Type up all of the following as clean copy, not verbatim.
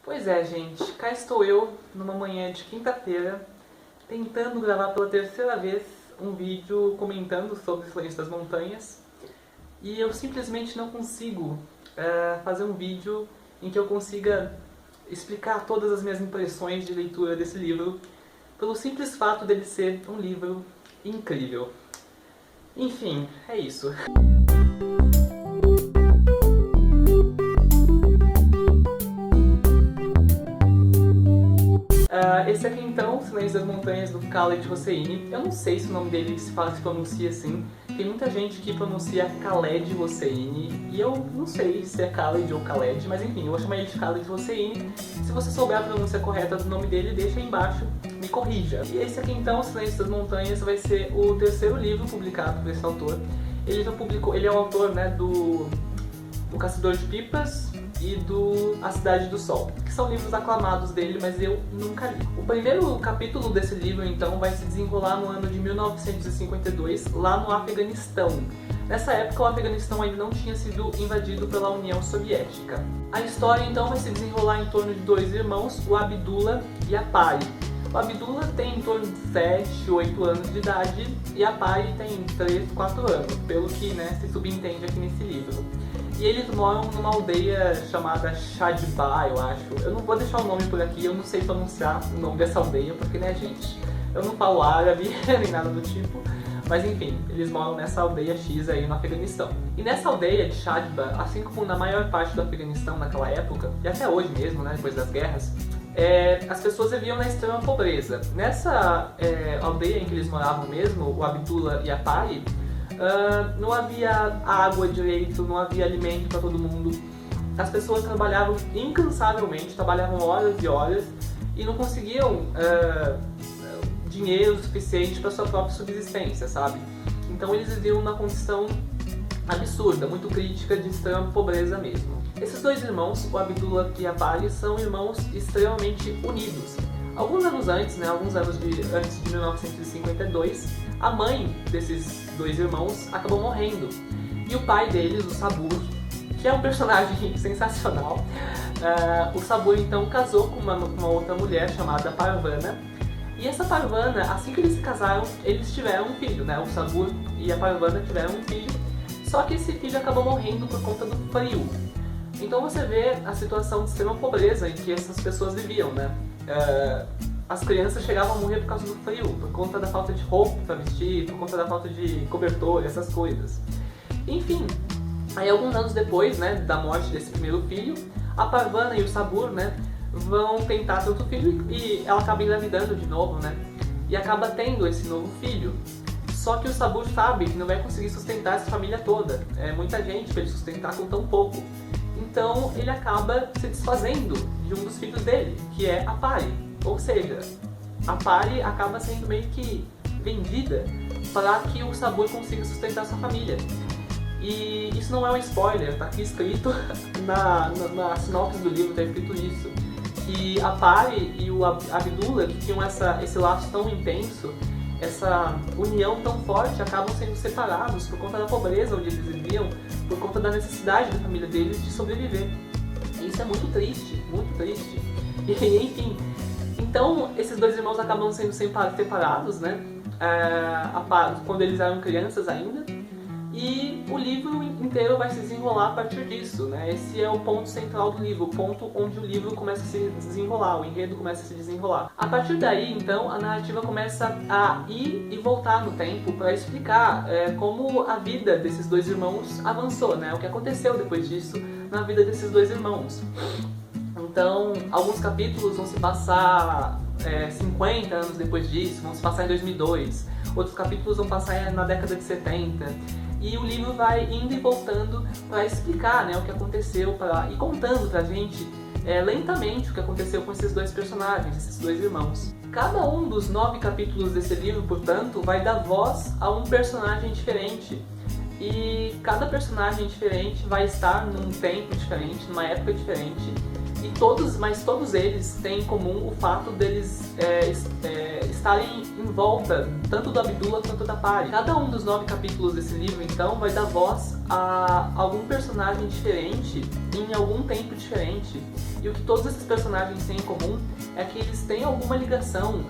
Pois é, gente, cá estou eu, numa manhã de quinta-feira, tentando gravar pela terceira vez um vídeo comentando sobre o Silêncio das Montanhas, e eu simplesmente não consigo fazer um vídeo em que eu consiga explicar todas as minhas impressões de leitura desse livro, pelo simples fato dele ser um livro incrível. Enfim, é isso. Esse aqui então, Silêncio das Montanhas, do Khaled Hosseini. Eu não sei se o nome dele se pronuncia assim. Tem muita gente que pronuncia Khaled Hosseini, e eu não sei se é Khaled ou Khaled, mas enfim, eu vou chamar ele de Khaled Hosseini. Se você souber a pronúncia correta do nome dele, deixa aí embaixo, me corrija. E esse aqui então, Silêncio das Montanhas, vai ser o terceiro livro publicado por esse autor. Ele é o autor, né, do Caçador de Pipas e do A Cidade do Sol, que são livros aclamados dele, mas eu nunca li. O primeiro capítulo desse livro, então, vai se desenrolar no ano de 1952, lá no Afeganistão. Nessa época, o Afeganistão ainda não tinha sido invadido pela União Soviética. A história, então, vai se desenrolar em torno de dois irmãos, o Abdullah e a Pari. O Abdullah tem em torno de 7, 8 anos de idade e a Pari tem 3, 4 anos, pelo que, né, se subentende aqui nesse livro. E eles moram numa aldeia chamada Shadba, eu acho. Eu não vou deixar o nome por aqui, eu não sei pronunciar o nome dessa aldeia, porque, né, gente, eu não falo árabe nem nada do tipo. Mas enfim, eles moram nessa aldeia X aí no Afeganistão. E nessa aldeia de Shadba, assim como na maior parte do Afeganistão naquela época, e até hoje mesmo, né, depois das guerras, as pessoas viviam na extrema pobreza. Nessa aldeia em que eles moravam mesmo, o Abdullah e a Pari, não havia água direito, não havia alimento para todo mundo. As pessoas trabalhavam incansavelmente, trabalhavam horas e horas e não conseguiam dinheiro suficiente para sua própria subsistência, sabe? Então eles viviam numa condição absurda, muito crítica, de extrema pobreza mesmo. Esses dois irmãos, o Abdullah e a Pari, são irmãos extremamente unidos. Alguns anos antes, né, antes de 1952, a mãe desses dois irmãos acabou morrendo. E o pai deles, o Sabur, que é um personagem sensacional, o Sabur então casou com uma outra mulher chamada Parvana. E essa Parvana, assim que eles se casaram, eles tiveram um filho, né? O Sabur e a Parvana tiveram um filho, só que esse filho acabou morrendo por conta do frio. Então você vê a situação de extrema pobreza em que essas pessoas viviam, né? As crianças chegavam a morrer por causa do frio, por conta da falta de roupa para vestir, por conta da falta de cobertor, essas coisas. Enfim, aí alguns anos depois, né, da morte desse primeiro filho, a Parvana e o Sabur, né, vão tentar ter outro filho e ela acaba engravidando de novo, né, e acaba tendo esse novo filho. Só que o Sabur sabe que não vai conseguir sustentar essa família toda, é muita gente para ele sustentar com tão pouco. Então ele acaba se desfazendo de um dos filhos dele, que é a Pari. Ou seja, a Pari acaba sendo meio que vendida para que o Sabur consiga sustentar sua família. E isso não é um spoiler, tá aqui escrito na sinopse do livro, tá escrito isso. Que a Pari e o Abdullah, que tinham esse laço tão intenso, essa união tão forte, acabam sendo separados por conta da pobreza onde eles viviam, por conta da necessidade da família deles de sobreviver. E isso é muito triste, muito triste. E enfim, então esses dois irmãos acabam sendo separados, né? Quando eles eram crianças ainda. E o livro inteiro vai se desenrolar a partir disso, né? Esse é o ponto central do livro, o ponto onde o livro começa a se desenrolar, o enredo começa a se desenrolar. A partir daí, então, a narrativa começa a ir e voltar no tempo para explicar como a vida desses dois irmãos avançou, né? O que aconteceu depois disso na vida desses dois irmãos. Então, alguns capítulos vão se passar 50 anos depois disso, vão se passar em 2002. Outros capítulos vão passar na década de 70. E o livro vai indo e voltando para explicar, né, o que aconteceu e contando pra gente lentamente o que aconteceu com esses dois personagens, esses dois irmãos. Cada um dos 9 capítulos desse livro, portanto, vai dar voz a um personagem diferente. E cada personagem diferente vai estar num tempo diferente, numa época diferente. Mas todos eles têm em comum o fato deles estarem em volta, tanto do Abdullah quanto da Pari. Cada um dos 9 capítulos desse livro, então, vai dar voz a algum personagem diferente em algum tempo diferente. E o que todos esses personagens têm em comum é que eles têm alguma ligação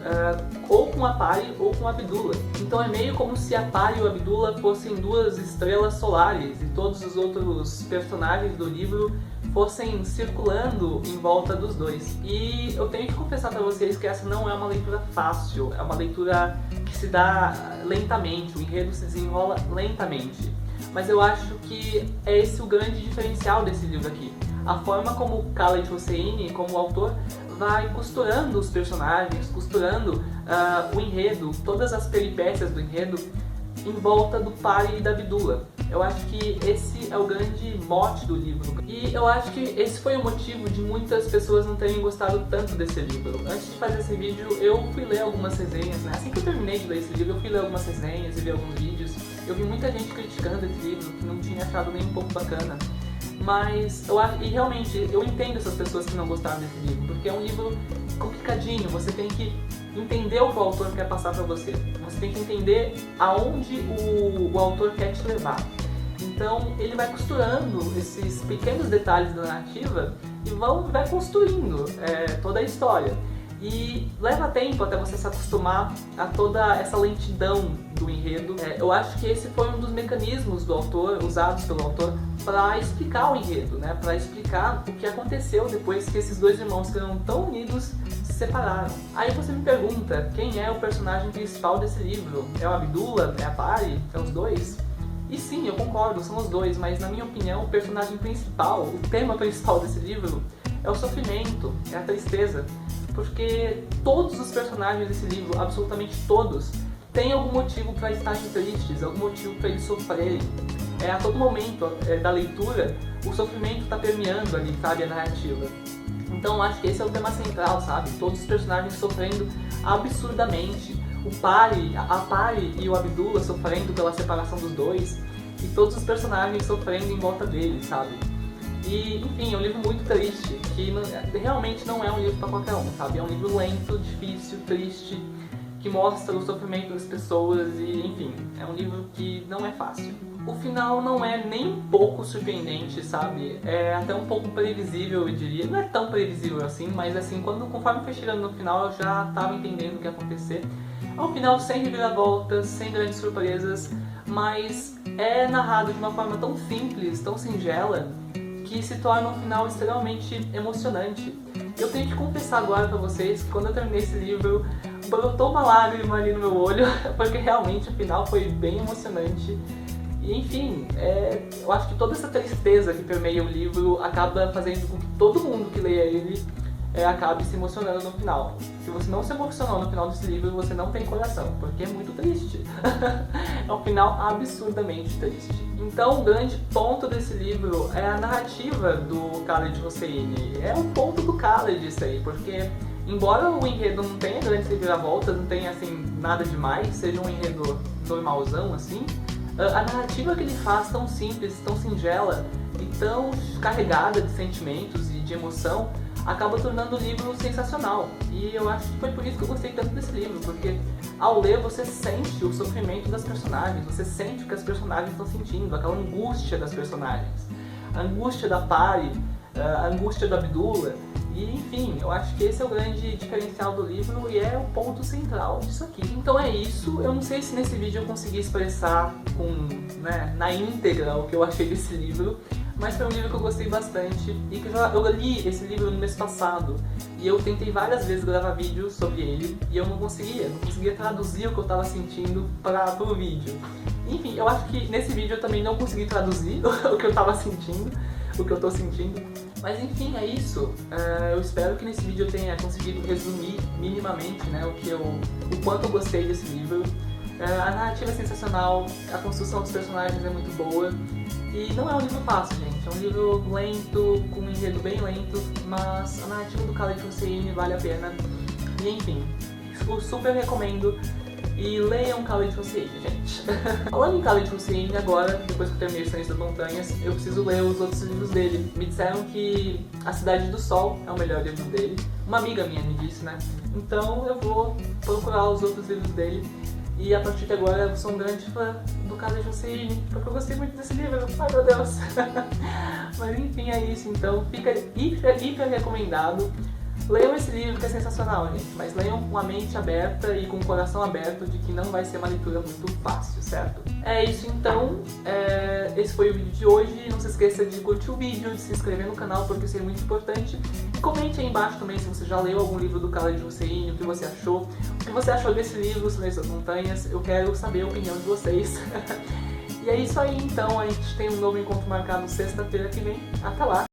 ou com a Pari ou com a Abdullah. Então é meio como se a Pari e o Abdullah fossem duas estrelas solares e todos os outros personagens do livro fossem circulando em volta dos dois. E eu tenho que confessar para vocês que essa não é uma leitura fácil, é uma leitura que se dá lentamente, o enredo se desenrola lentamente. Mas eu acho que é esse o grande diferencial desse livro aqui. A forma como Khaled Hosseini, como autor, vai costurando os personagens, costurando o enredo, todas as peripécias do enredo em volta do Pari e da Abdullah. Eu acho que esse é o grande mote do livro. E eu acho que esse foi o motivo de muitas pessoas não terem gostado tanto desse livro. Antes de fazer esse vídeo, eu fui ler algumas resenhas, né? Assim que eu terminei de ler esse livro, eu fui ler algumas resenhas e ver alguns vídeos. Eu vi muita gente criticando esse livro, que não tinha achado nem um pouco bacana. Mas eu acho, e realmente, eu entendo essas pessoas que não gostaram desse livro, porque é um livro complicadinho, você tem que entender o que o autor quer passar pra você. Você tem que entender aonde o autor quer te levar. Então ele vai costurando esses pequenos detalhes da narrativa e vai construindo toda a história. E leva tempo até você se acostumar a toda essa lentidão do enredo. Eu acho que esse foi um dos mecanismos do autor, usados pelo autor, para explicar o enredo, né? Para explicar o que aconteceu depois que esses dois irmãos que eram tão unidos se separaram. Aí você me pergunta, quem é o personagem principal desse livro? É o Abdullah? É a Pari? É os dois? E sim, eu concordo, são os dois, mas na minha opinião o personagem principal, o tema principal desse livro é o sofrimento, é a tristeza. Porque todos os personagens desse livro, absolutamente todos, têm algum motivo para estarem tristes, algum motivo para eles sofrerem. A todo momento da leitura, o sofrimento está permeando ali, sabe, a narrativa. Então eu acho que esse é o tema central, sabe? Todos os personagens sofrendo absurdamente. A Pari e o Abdullah sofrendo pela separação dos dois, e todos os personagens sofrendo em volta deles, sabe? E, enfim, é um livro muito triste, que realmente não é um livro para qualquer um, sabe? É um livro lento, difícil, triste, que mostra o sofrimento das pessoas e, enfim, é um livro que não é fácil. O final não é nem um pouco surpreendente, sabe? É até um pouco previsível, eu diria. Não é tão previsível assim, mas assim, conforme foi chegando no final, eu já estava entendendo o que ia acontecer. É um final sem reviravoltas, sem grandes surpresas, mas é narrado de uma forma tão simples, tão singela, que se torna um final extremamente emocionante. Eu tenho que confessar agora pra vocês que quando eu terminei esse livro, brotou uma lágrima ali no meu olho, porque realmente o final foi bem emocionante. E enfim, eu acho que toda essa tristeza que permeia o livro acaba fazendo com que todo mundo que leia ele acabe se emocionando no final. Se você não se emocionou no final desse livro, você não tem coração, porque é muito triste. É um final absurdamente triste. Então, o grande ponto desse livro é a narrativa do Khaled Hosseini. É um ponto do Khaled isso aí, porque embora o enredo não tenha grandes reviravoltas, não tenha assim nada demais, seja um enredo normalzão assim, a narrativa que ele faz tão simples, tão singela e tão carregada de sentimentos e de emoção acaba tornando o livro sensacional. E eu acho que foi por isso que eu gostei tanto desse livro, porque ao ler você sente o sofrimento das personagens, você sente o que as personagens estão sentindo, aquela angústia das personagens, a angústia da Pari, a angústia do Abdullah. E enfim, eu acho que esse é o grande diferencial do livro e é o ponto central disso aqui. Então é isso, eu não sei se nesse vídeo eu consegui expressar na íntegra o que eu achei desse livro, mas foi um livro que eu gostei bastante e que eu li esse livro no mês passado e eu tentei várias vezes gravar vídeos sobre ele e eu não conseguia traduzir o que eu estava sentindo para o vídeo. Enfim, eu acho que nesse vídeo eu também não consegui traduzir o que eu estava sentindo, o que eu estou sentindo. Mas enfim, é isso. Eu espero que nesse vídeo eu tenha conseguido resumir minimamente o quanto eu gostei desse livro. A narrativa é sensacional, a construção dos personagens é muito boa. E não é um livro fácil, gente. É um livro lento, com um enredo bem lento, mas a narrativa do Khaled Hosseini vale a pena. E enfim, eu super recomendo. E leiam Khaled Hosseini, gente. Falando em Khaled Hosseini, agora, depois que eu terminei Silêncio das Montanhas, eu preciso ler os outros livros dele. Me disseram que A Cidade do Sol é o melhor livro dele. Uma amiga minha me disse, né? Então eu vou procurar os outros livros dele. E a partir de agora eu sou um grande fã do Khaled Hosseini, porque eu gostei muito desse livro. Ai meu Deus! Mas enfim, é isso então. Fica hiper recomendado. Leiam esse livro que é sensacional, gente, mas leiam com a mente aberta e com o coração aberto de que não vai ser uma leitura muito fácil, certo? É isso então, esse foi o vídeo de hoje. Não se esqueça de curtir o vídeo, de se inscrever no canal porque isso é muito importante. E comente aí embaixo também se você já leu algum livro do Khaled Hosseini, o que você achou desse livro, Silêncio das Montanhas. Eu quero saber a opinião de vocês. E é isso aí então, a gente tem um novo encontro marcado sexta-feira que vem. Até lá!